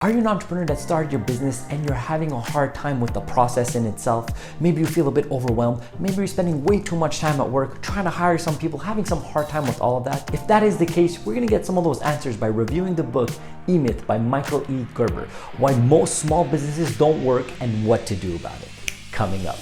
Are you an entrepreneur that started your business and you're having a hard time with the process in itself? Maybe you feel a bit overwhelmed. Maybe you're spending way too much time at work, trying to hire some people, having some hard time with all of that. If that is the case, we're gonna get some of those answers by reviewing the book E-Myth by Michael E. Gerber, why most small businesses don't work and what to do about it. Coming up.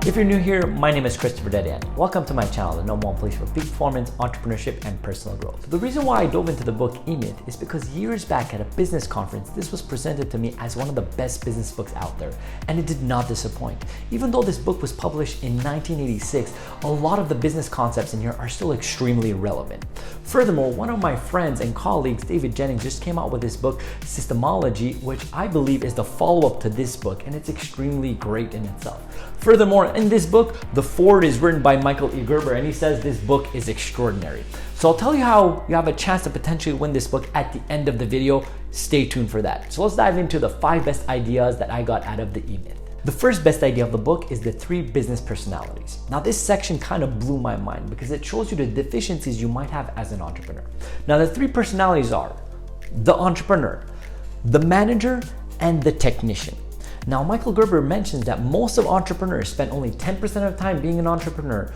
If you're new here, my name is Christopher Dedian. Welcome to my channel, the number one place for peak performance, entrepreneurship, and personal growth. The reason why I dove into the book E-Myth is because years back at a business conference, this was presented to me as one of the best business books out there, and it did not disappoint. Even though this book was published in 1986, a lot of the business concepts in here are still extremely relevant. Furthermore, one of my friends and colleagues, David Jennings, just came out with this book, Systemize, which I believe is the follow-up to this book, and it's extremely great in itself. Furthermore, in this book, the foreword is written by Michael E. Gerber, and he says this book is extraordinary. So I'll tell you how you have a chance to potentially win this book at the end of the video. Stay tuned for that. So let's dive into the 5 best ideas that I got out of the E-Myth. The first best idea of the book is the 3 business personalities. Now this section kind of blew my mind because it shows you the deficiencies you might have as an entrepreneur. Now the 3 personalities are the entrepreneur, the manager, and the technician. Now, Michael Gerber mentions that most of entrepreneurs spend only 10% of the time being an entrepreneur,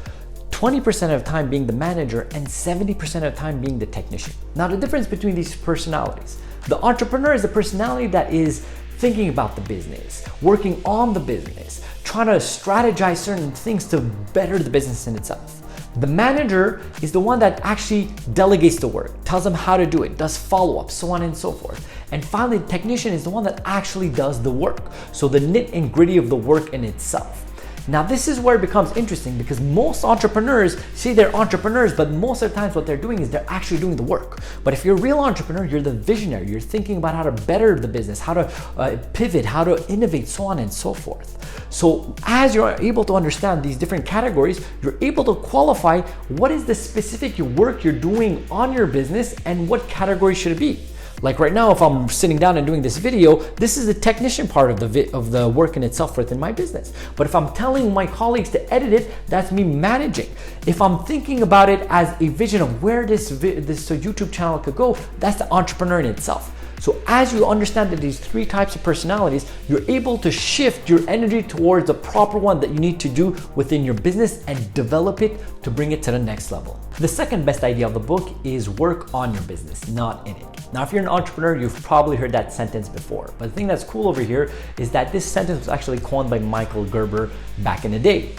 20% of the time being the manager, and 70% of the time being the technician. Now, the difference between these personalities, the entrepreneur is a personality that is thinking about the business, working on the business, trying to strategize certain things to better the business in itself. The manager is the one that actually delegates the work, tells them how to do it, does follow-up, so on and so forth. And finally, the technician is the one that actually does the work. So the nit and gritty of the work in itself. Now this is where it becomes interesting because most entrepreneurs say they're entrepreneurs, but most of the times what they're doing is they're actually doing the work. But if you're a real entrepreneur, you're the visionary. You're thinking about how to better the business, how to pivot, how to innovate, so on and so forth. So as you're able to understand these different categories, you're able to qualify what is the specific work you're doing on your business and what category should it be. Like right now, if I'm sitting down and doing this video, this is the technician part of the work in itself within my business. But if I'm telling my colleagues to edit it, that's me managing. If I'm thinking about it as a vision of where this YouTube channel could go, that's the entrepreneur in itself. So as you understand that these 3 types of personalities, you're able to shift your energy towards the proper one that you need to do within your business and develop it to bring it to the next level. The second best idea of the book is work on your business, not in it. Now, if you're an entrepreneur, you've probably heard that sentence before. But the thing that's cool over here is that this sentence was actually coined by Michael Gerber back in the day.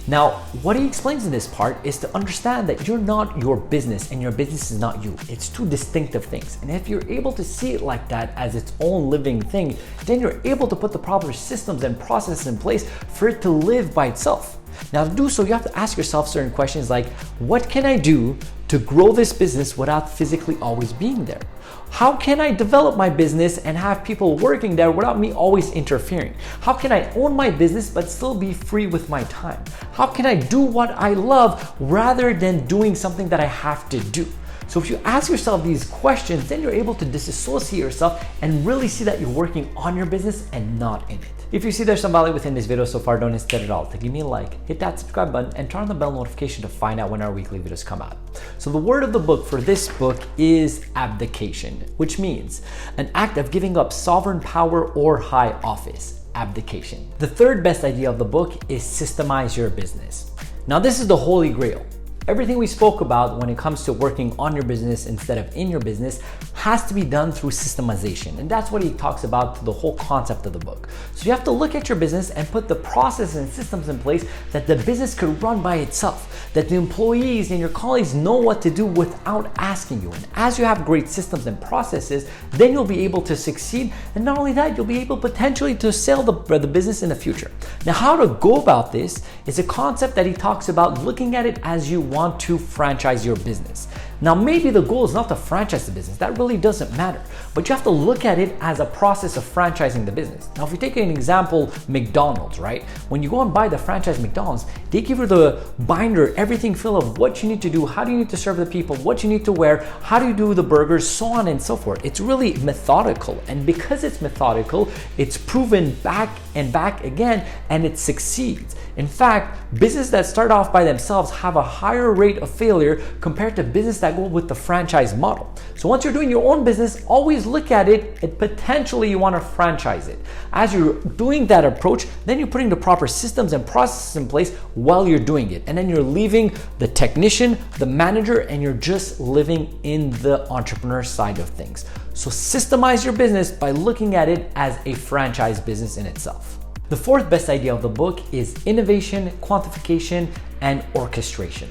Now, what he explains in this part is to understand that you're not your business and your business is not you. It's 2 distinctive things. And if you're able to see it like that as its own living thing, then you're able to put the proper systems and processes in place for it to live by itself. Now, to do so, you have to ask yourself certain questions like, what can I do to grow this business without physically always being there? How can I develop my business and have people working there without me always interfering? How can I own my business but still be free with my time? How can I do what I love rather than doing something that I have to do? So if you ask yourself these questions, then you're able to disassociate yourself and really see that you're working on your business and not in it. If you see there's some value within this video so far, don't hesitate at all to give me a like, hit that subscribe button, and turn on the bell notification to find out when our weekly videos come out. So the word of the book for this book is abdication, which means an act of giving up sovereign power or high office. Abdication. The third best idea of the book is systemize your business. Now this is the holy grail. Everything we spoke about when it comes to working on your business instead of in your business has to be done through systemization. And that's what he talks about, the whole concept of the book. So you have to look at your business and put the processes and systems in place that the business could run by itself, that the employees and your colleagues know what to do without asking you. And as you have great systems and processes, then you'll be able to succeed. And not only that, you'll be able potentially to sell the business in the future. Now, how to go about this is a concept that he talks about looking at it as you want to franchise your business. Now, maybe the goal is not to franchise the business. That really doesn't matter. But you have to look at it as a process of franchising the business. Now, if you take an example, McDonald's, right? When you go and buy the franchise McDonald's, they give you the binder, everything full of what you need to do, how do you need to serve the people, what you need to wear, how do you do the burgers, so on and so forth. It's really methodical. And because it's methodical, it's proven back and back again, and it succeeds. In fact, businesses that start off by themselves have a higher rate of failure compared to business that go with the franchise model. So once you're doing your own business, always look at it and potentially you want to franchise it. As you're doing that approach, then you're putting the proper systems and processes in place while you're doing it. And then you're leaving the technician, the manager, and you're just living in the entrepreneur side of things. So systemize your business by looking at it as a franchise business in itself. The fourth best idea of the book is innovation, quantification, and orchestration.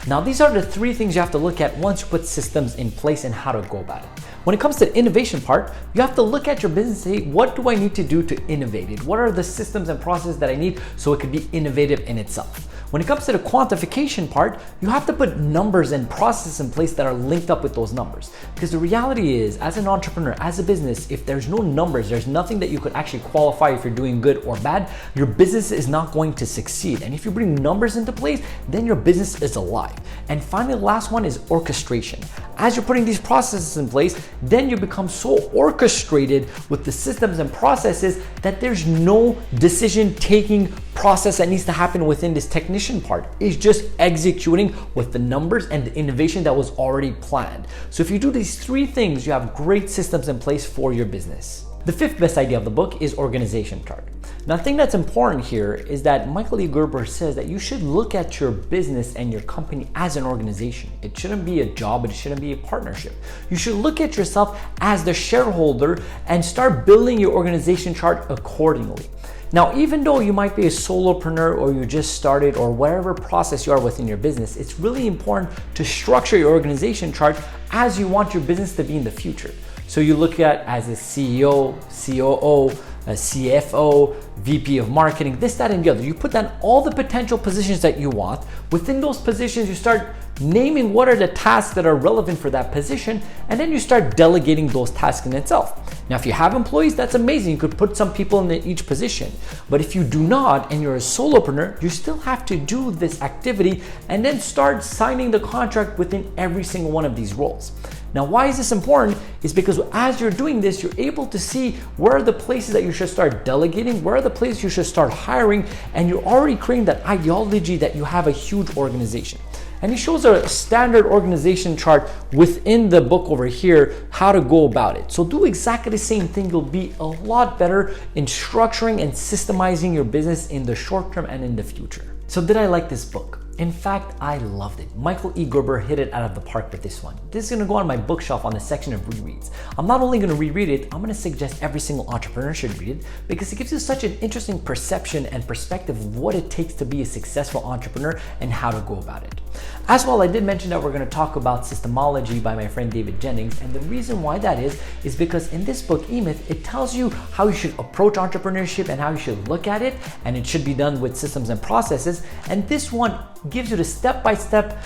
Now, these are the three things you have to look at once you put systems in place and how to go about it. When it comes to the innovation part, you have to look at your business and say, what do I need to do to innovate it? What are the systems and processes that I need so it could be innovative in itself? When it comes to the quantification part, you have to put numbers and processes in place that are linked up with those numbers. Because the reality is, as an entrepreneur, as a business, if there's no numbers, there's nothing that you could actually qualify if you're doing good or bad, your business is not going to succeed. And if you bring numbers into place, then your business is alive. And finally, the last one is orchestration. As you're putting these processes in place, then you become so orchestrated with the systems and processes that there's no decision-taking process that needs to happen within this technician part. It's just executing with the numbers and the innovation that was already planned. So if you do these three things, you have great systems in place for your business. The fifth best idea of the book is organization chart. Now, the thing that's important here is that Michael E. Gerber says that you should look at your business and your company as an organization. It shouldn't be a job, it shouldn't be a partnership. You should look at yourself as the shareholder and start building your organization chart accordingly. Now, even though you might be a solopreneur or you just started or whatever process you are within your business, it's really important to structure your organization chart as you want your business to be in the future. So you look at as a CEO, COO, a CFO, VP of marketing, this, that, and the other. You put down all the potential positions that you want. Within those positions, you start naming what are the tasks that are relevant for that position, and then you start delegating those tasks in itself. Now, if you have employees, that's amazing. You could put some people in each position. But if you do not, and you're a solopreneur, you still have to do this activity and then start signing the contract within every single one of these roles. Now, why is this important? Is because as you're doing this, you're able to see where are the places that you should start delegating, where are the places you should start hiring, and you're already creating that ideology that you have a huge organization. And he shows a standard organization chart within the book over here, how to go about it. So do exactly the same thing. You'll be a lot better in structuring and systemizing your business in the short term and in the future. So did I like this book? In fact, I loved it. Michael E. Gerber hit it out of the park with this one. This is gonna go on my bookshelf on the section of rereads. I'm not only gonna reread it, I'm gonna suggest every single entrepreneur should read it because it gives you such an interesting perception and perspective of what it takes to be a successful entrepreneur and how to go about it. As well, I did mention that we're gonna talk about Systemology by my friend David Jennings, and the reason why that is because in this book, E-Myth, it tells you how you should approach entrepreneurship and how you should look at it, and it should be done with systems and processes. And this one gives you the step-by-step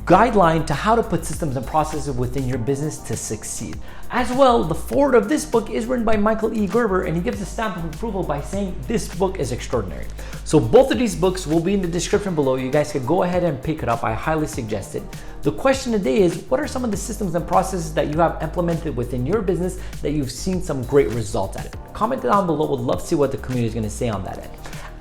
guideline to how to put systems and processes within your business to succeed. As well, the foreword of this book is written by Michael E. Gerber, and he gives a stamp of approval by saying this book is extraordinary. So both of these books will be in the description below. You guys can go ahead and pick it up. I highly suggest it. The question today is, what are some of the systems and processes that you have implemented within your business that you've seen some great results at it? Comment down below. Would love to see what the community is going to say on that end.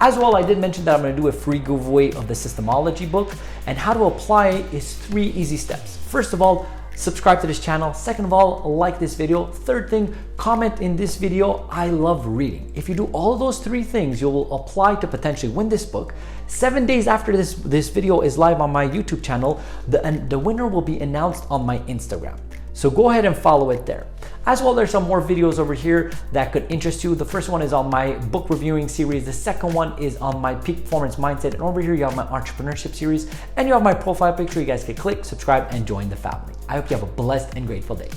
As well, I did mention that I'm going to do a free giveaway of the Systemology book, and how to apply it is 3 easy steps. First of all, subscribe to this channel. Second of all, like this video. Third thing, comment in this video, I love reading. If you do all of those 3 things, you will apply to potentially win this book. 7 days after this video is live on my YouTube channel, the winner will be announced on my Instagram. So go ahead and follow it there. As well, there's some more videos over here that could interest you. The first one is on my book reviewing series. The second one is on my peak performance mindset. And over here, you have my entrepreneurship series, and you have my profile picture. You guys can click, subscribe, and join the family. I hope you have a blessed and grateful day.